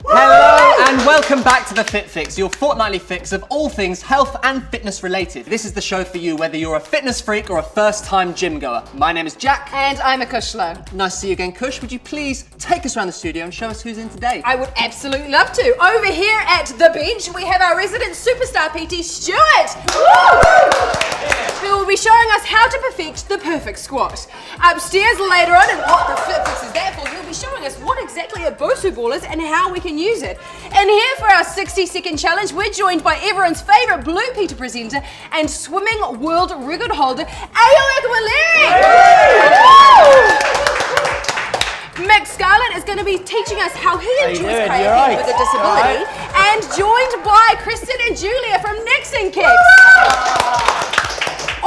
Hello and welcome back to the Fit Fix, your fortnightly fix of all things health and fitness related. This is the show for you whether you're a fitness freak or a first-time gym goer. My name is Jack. And I'm a Kushlo. Nice to see you again, Kush. Would you please take us around the studio and show us who's in today? I would absolutely love to. Over here at the bench, we have our resident superstar PT, Stuart. Who will be showing us how to perfect the perfect squat. Upstairs later on, and what the Fit Fix is there for, he'll be showing us what exactly a Bosu ball is and how we can use it. And here for our 60-second challenge, we're joined by everyone's favourite Blue Peter presenter and swimming world record holder, Ayo Ekwaliri! Mick Scarlett is going to be teaching us how he enjoys kayaking with a disability, and joined by Kristen and Julia from Nixon Kicks.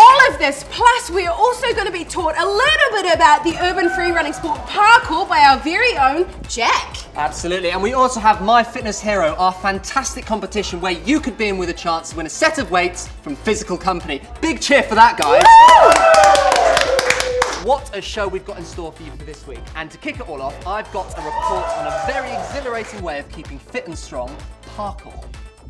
All of this, plus we are also going to be taught a little bit about the urban free running sport parkour by our very own Jack. Absolutely, and we also have My Fitness Hero, our fantastic competition where you could be in with a chance to win a set of weights from Physical Company. Big cheer for that, guys. What a show we've got in store for you for this week. And to kick it all off, I've got a report on a very exhilarating way of keeping fit and strong, parkour.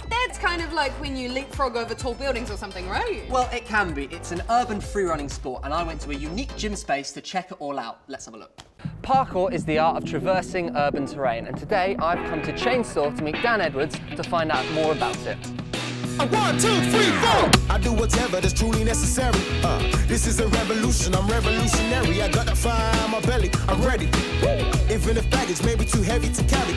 That's kind of like when you leapfrog over tall buildings or something, right? Well, it can be. It's an urban free running sport and I went to a unique gym space to check it all out. Let's have a look. Parkour is the art of traversing urban terrain, and today I've come to Chainsaw to meet Dan Edwards to find out more about it. 1, 2, 3, 4. I do whatever that's truly necessary. This is a revolution. I'm revolutionary. I got that fire in my belly. I'm ready. Even if baggage may be too heavy to carry.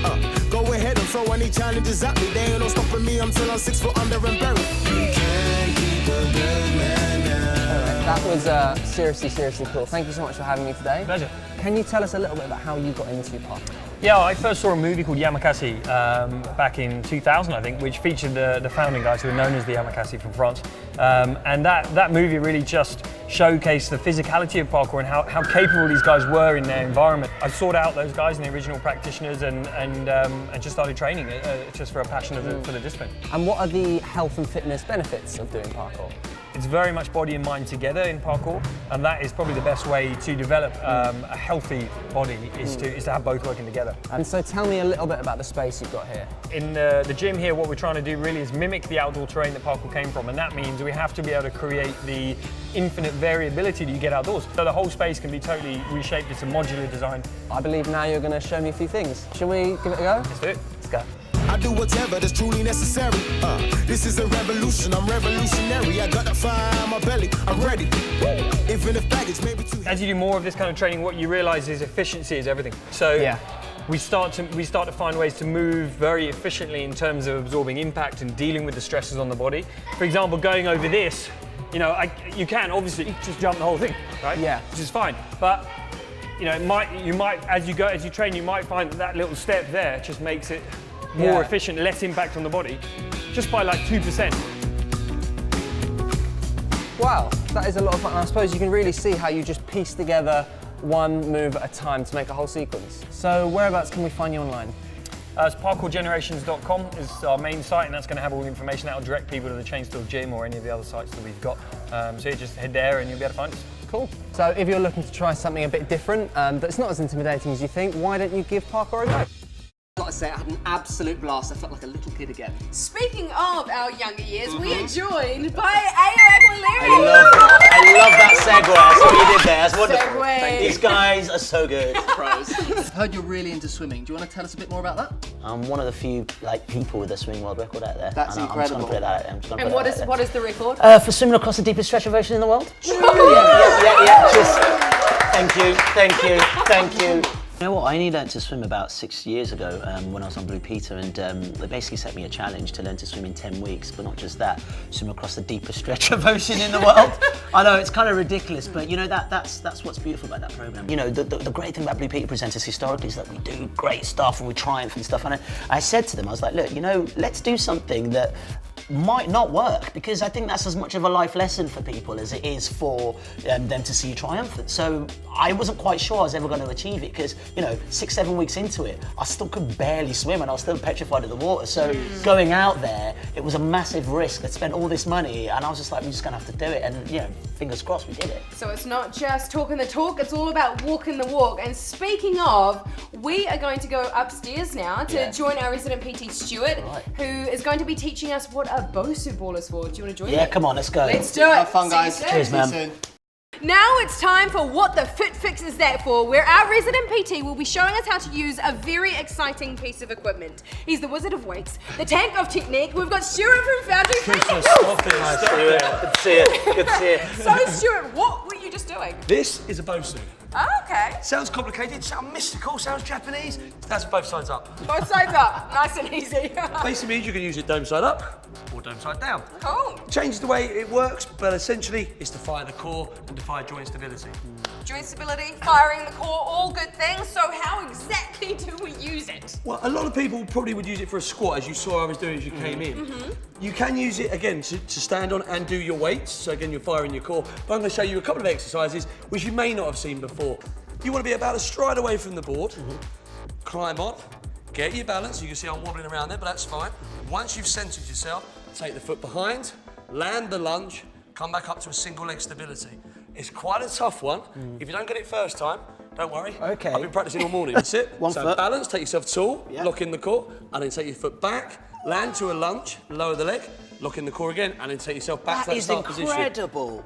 Go ahead and throw any challenges at me. They ain't no stopping me until I'm 6 foot under and buried. You can't keep a good man down. That was seriously cool. Thank you so much for having me today. Pleasure. Can you tell us a little bit about how you got into parkour? Yeah, I first saw a movie called Yamakasi back in 2000, I think, which featured the founding guys who are known as the Yamakasi from France. And that movie really just showcased the physicality of parkour and how capable these guys were in their environment. I sought out those guys and the original practitioners and just started training just for a passion for the discipline. And what are the health and fitness benefits of doing parkour? It's very much body and mind together in parkour, and that is probably the best way to develop a healthy body is to have both working together. And so tell me a little bit about the space you've got here. In the gym here, what we're trying to do really is mimic the outdoor terrain that parkour came from, and that means we have to be able to create the infinite variability that you get outdoors. So the whole space can be totally reshaped. It's a modular design. I believe now you're going to show me a few things. Shall we give it a go? Let's do it. Let's go. I do whatever that's truly necessary. This is a revolution. I'm revolutionary. I got that fire in my belly. I'm ready. Even if baggage may be too heavy. As you do more of this kind of training, what you realise is efficiency is everything. So yeah. we start to find ways to move very efficiently in terms of absorbing impact and dealing with the stresses on the body. For example, going over this, you can obviously just jump the whole thing, right? Yeah. Which is fine, but you might as you train, you might find that little step there just makes it more efficient, less impact on the body, just by like 2%. Wow, that is a lot of fun. I suppose you can really see how you just piece together one move at a time to make a whole sequence. So whereabouts can we find you online? It's parkourgenerations.com is our main site, and that's going to have all the information that will direct people to the Chainsaw Gym or any of the other sites that we've got. So you just head there and you'll be able to find us. Cool. So if you're looking to try something a bit different, that's not as intimidating as you think, why don't you give parkour a go? I've got to say, I had an absolute blast. I felt like a little kid again. Speaking of our younger years, we are joined by Ayo Ekwaliri. I love that segue. That's what you did there. That's wonderful. Segue. These guys are so good. Pros. I've heard you're really into swimming. Do you want to tell us a bit more about that? I'm one of the few people with a swimming world record out there. That's incredible. I'm just going to put it out there. I'm just gonna And put it out there. what is the record? For swimming across the deepest stretch of ocean in the world. Yeah. Just thank you. You know what, I only learned to swim about 6 years ago when I was on Blue Peter, and they basically set me a challenge to learn to swim in 10 weeks, but not just that, swim across the deepest stretch of ocean in the world. I know, it's kind of ridiculous, but that's what's beautiful about that program. The great thing about Blue Peter presenters historically is that we do great stuff and we triumph and stuff, and I said to them, I was like, look, let's do something that might not work, because I think that's as much of a life lesson for people as it is for them to see you triumphant. So I wasn't quite sure I was ever going to achieve it, because, you know, 6-7 weeks into it, I still could barely swim and I was still petrified of the water. So going out there, it was a massive risk. I'd spent all this money and I was just like, we're just going to have to do it. And, you know, fingers crossed, we did it. So it's not just talking the talk, it's all about walking the walk. And speaking of, we are going to go upstairs now to join our resident PT Stuart, who is going to be teaching us what a Bosu ball is for. Do you want to join me? Yeah, come on, let's go. Let's do it. Have fun, guys. See you soon. Cheers, man. See you soon. Now it's time for What the Fit Fix Is That For, where our resident PT will be showing us how to use a very exciting piece of equipment. He's the wizard of weights, the tank of technique. We've got Stuart from Foundry Fitness. Stop it. Good to see you. Good to see you. So Stuart, what were you just doing? This is a Bosu. Oh, okay. Sounds complicated, sounds mystical, sounds Japanese. That's both sides up. Both sides up, nice and easy. Basically means you can use it dome side up or dome side down. Cool. Changes the way it works, but essentially it's to fire the core and defy joint stability. Joint stability, firing the core, all good things. So how exactly do we use it? Well, a lot of people probably would use it for a squat, as you saw I was doing as you came in. You can use it, again, to stand on and do your weights. So again, you're firing your core. But I'm going to show you a couple of exercises which you may not have seen before. You want to be about a stride away from the board, climb on, get your balance. You can see I'm wobbling around there, but that's fine. Once you've centered yourself, take the foot behind, land the lunge, come back up to a single leg stability. It's quite a tough one. If you don't get it first time, don't worry. Okay. I've been practicing all morning. That's it. One so foot. balance, take yourself tall, lock in the core, and then take your foot back, land to a lunge, lower the leg, lock in the core again, and then take yourself back to That that is start position. incredible.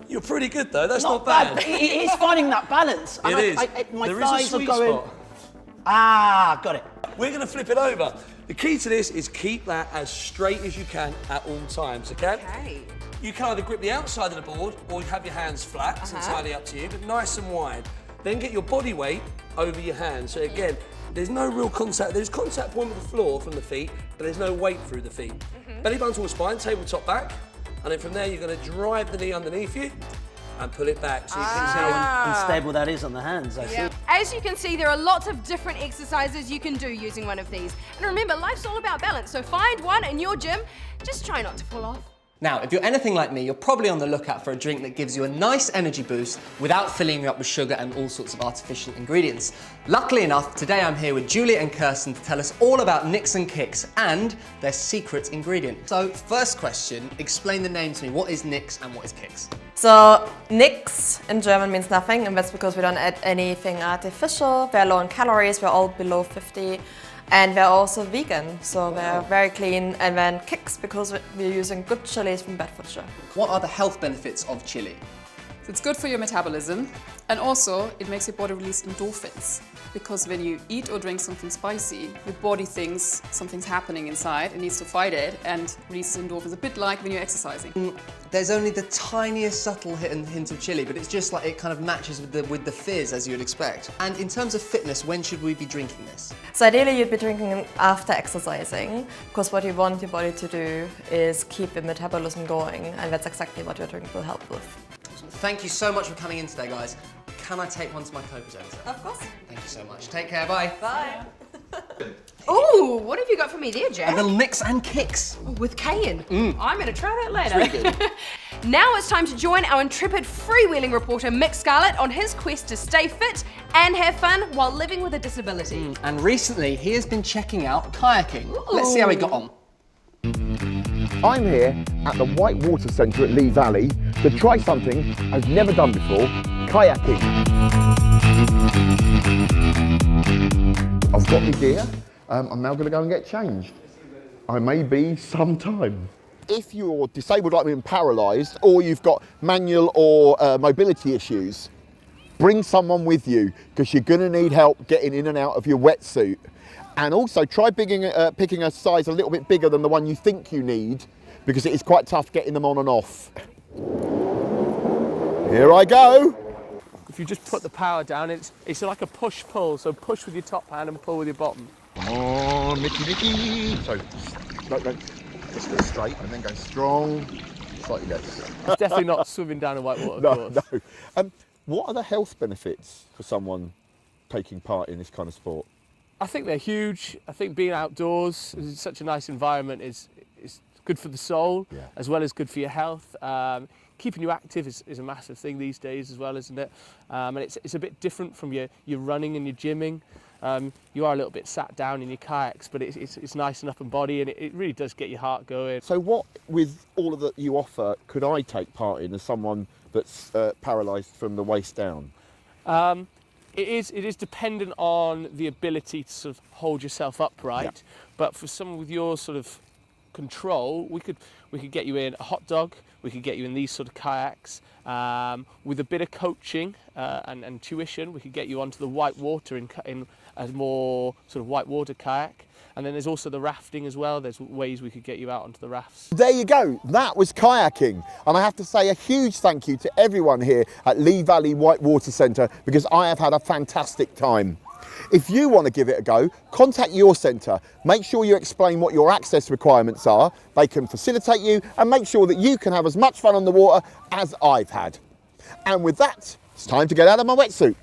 You're pretty good though, that's Not not bad. but it is finding that balance. It is. My There is a thighs are sweet going. spot. Ah, got it. We're going to flip it over. The key to this is keep that as straight as you can at all times, okay? Okay. You can either grip the outside of the board or you have your hands flat. It's entirely up to you, but nice and wide. Then get your body weight over your hands. So again, there's no real contact. There's contact point with the floor from the feet, but there's no weight through the feet. Belly button towards spine, tabletop back, and then from there you're going to drive the knee underneath you and pull it back. So you can see How unstable that is on the hands, I see. As you can see, there are lots of different exercises you can do using one of these. And remember, life's all about balance, so find one in your gym. Just try not to fall off. Now, if you're anything like me, you're probably on the lookout for a drink that gives you a nice energy boost without filling you up with sugar and all sorts of artificial ingredients. Luckily enough, today I'm here with Julia and Kirsten to tell us all about Nix and Kix and their secret ingredient. So, first question, explain the name to me. What is Nix and what is Kix? So nix in German means nothing, and that's because we don't add anything artificial. We're low in calories, we're all below 50, and we're also vegan, so we're very clean. And then Kix because we're using good chilies from Bedfordshire. What are the health benefits of chili? It's good for your metabolism, and also it makes your body release endorphins. Because when you eat or drink something spicy, your body thinks something's happening inside and needs to fight it and releases endorphins, a bit like when you're exercising. There's only the tiniest subtle hint of chili, but it's just like it kind of matches with the fizz as you'd expect. And in terms of fitness, when should we be drinking this? So ideally you'd be drinking it after exercising, because what you want your body to do is keep the metabolism going, and that's exactly what your drink will help with. Thank you so much for coming in today, guys. Can I take one to my co-presenter? Of course. Thank you so much. Take care, bye. Bye. Ooh, what have you got for me there, A Jack? little Nix and Kix. With cayenne. I'm going to try that later. Now it's time to join our intrepid freewheeling reporter Mick Scarlett on his quest to stay fit and have fun while living with a disability. And recently, he has been checking out kayaking. Let's see how he got on. I'm here at the Whitewater Centre at Lee Valley to try something I've never done before, kayaking. I've got my gear, I'm now going to go and get changed. I may be some time. If you're disabled like me and paralysed, or you've got manual or mobility issues, bring someone with you because you're going to need help getting in and out of your wetsuit. And also try picking a size a little bit bigger than the one you think you need, because it is quite tough getting them on and off. Here I go. If you just put the power down, it's like a push-pull, so push with your top hand and pull with your bottom. Come on, Mickey. So, no, just go straight and then go strong, slightly less. It's definitely not swimming down a whitewater course. No. What are the health benefits for someone taking part in this kind of sport? I think they're huge. I think being outdoors in such a nice environment is good for the soul, as well as good for your health. Keeping you active is a massive thing these days as well, isn't it? And it's a bit different from your running and your gymming. You are a little bit sat down in your kayaks, but it's nice and up and body, and it really does get your heart going. So what, with all of that you offer, could I take part in as someone that's paralysed from the waist down? It is dependent on the ability to sort of hold yourself upright, but for someone with your sort of control, we could get you in a hot dog, we could get you in these sort of kayaks. With a bit of coaching and tuition, we could get you onto the white water in a more sort of white water kayak. And then there's also the rafting as well. There's ways we could get you out onto the rafts. There you go, that was kayaking. And I have to say a huge thank you to everyone here at Lee Valley Whitewater Centre, because I have had a fantastic time. If you want to give it a go, contact your centre. Make sure you explain what your access requirements are. They can facilitate you and make sure that you can have as much fun on the water as I've had. And with that, it's time to get out of my wetsuit.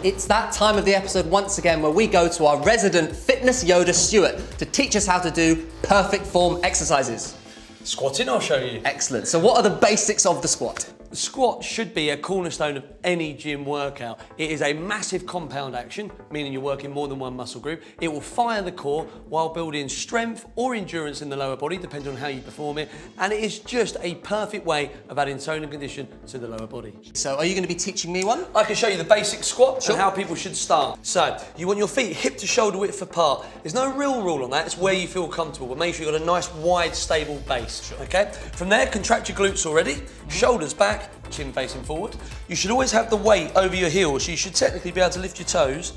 It's that time of the episode once again where we go to our resident fitness Yoda Stuart to teach us how to do perfect form exercises. Squatting, I'll show you. Excellent. So what are the basics of the squat? The squat should be a cornerstone of any gym workout. It is a massive compound action, meaning you're working more than one muscle group. It will fire the core while building strength or endurance in the lower body, depending on how you perform it. And it is just a perfect way of adding tone and condition to the lower body. So are you going to be teaching me one? I can show you the basic squat and how people should start. So you want your feet hip to shoulder width apart. There's no real rule on that. It's where you feel comfortable, but make sure you've got a nice wide stable base. Okay. From there, contract your glutes already. Shoulders back. Chin facing forward. You should always have the weight over your heels, so you should technically be able to lift your toes.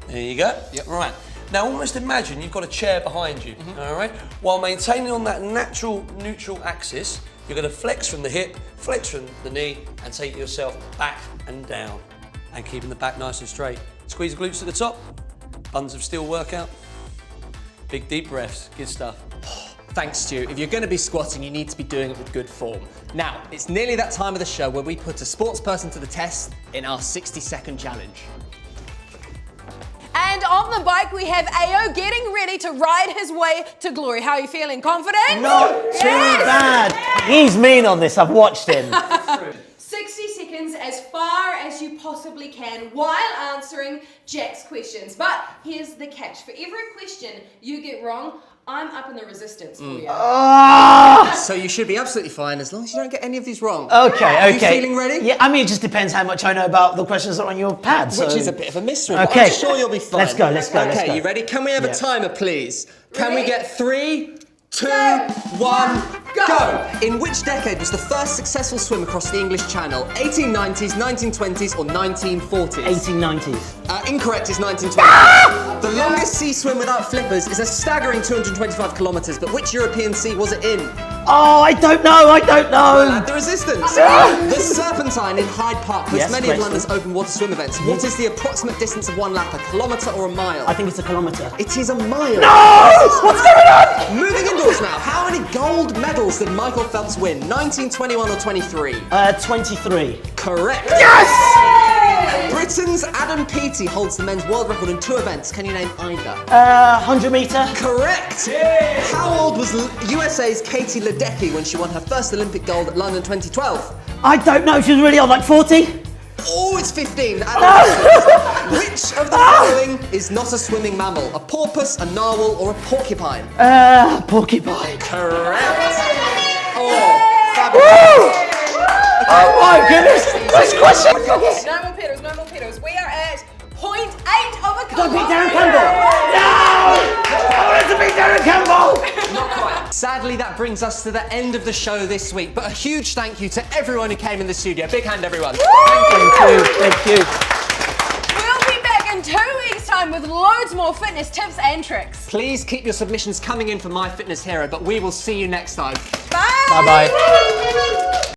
There you go. Yep. Right. Now almost imagine you've got a chair behind you, all right? While maintaining on that natural neutral axis, you're going to flex from the hip, flex from the knee, and take yourself back and down. And keeping the back nice and straight. Squeeze the glutes at the top. Buns of steel workout. Big deep breaths. Good stuff. Thanks, Stu. If you're going to be squatting, you need to be doing it with good form. Now, it's nearly that time of the show where we put a sports person to the test in our 60-second challenge. And on the bike, we have Ao getting ready to ride his way to glory. How are you feeling? Confident? Not too bad. He's mean on this, I've watched him. 60 seconds as far as you possibly can while answering Jack's questions. But here's the catch. For every question you get wrong, I'm up in the resistance for you. So you should be absolutely fine as long as you don't get any of these wrong. Okay. Are you feeling ready? Yeah, I mean, it just depends how much I know about the questions that are on your pad. Which is a bit of a mystery, but I'm sure you'll be fine. Let's go. Okay, you ready? Can we have a timer, please? Can we get 3, 2, 1, go! In which decade was the first successful swim across the English Channel? 1890s, 1920s, or 1940s? 1890s. Incorrect, it's 1920s. The longest sea swim without flippers is a staggering 225 kilometres, but which European sea was it in? Oh, I don't know. Well, add the resistance. The Serpentine in Hyde Park hosts many of London's open water swim events. What is the approximate distance of one lap, a kilometre or a mile? I think it's a kilometre. It is a mile. No! What's going on? Moving indoors now. How many gold medals did Michael Phelps win? 19, 21 or 23? 23. Correct. Yes! Britain's Adam Peaty holds the men's world record in 2 events. Can you name either? 100 metre. Correct. Yeah. How old was USA's Katie Ledecky when she won her first Olympic gold at London 2012? I don't know. She was really old, like 40. Oh, it's 15. Which of the following is not a swimming mammal? A porpoise, a narwhal, or a porcupine? Porcupine. Correct. Oh, fabulous. Oh my goodness! This question! No more pedals. We are at 0.8 of a kilometre. Don't beat Darren Campbell! No! I wanted to beat Darren Campbell! Not quite. Sadly, that brings us to the end of the show this week, but a huge thank you to everyone who came in the studio. Big hand, everyone. Thank you. We'll be back in 2 weeks' time with loads more fitness tips and tricks. Please keep your submissions coming in for My Fitness Hero, but we will see you next time. Bye! Bye-bye.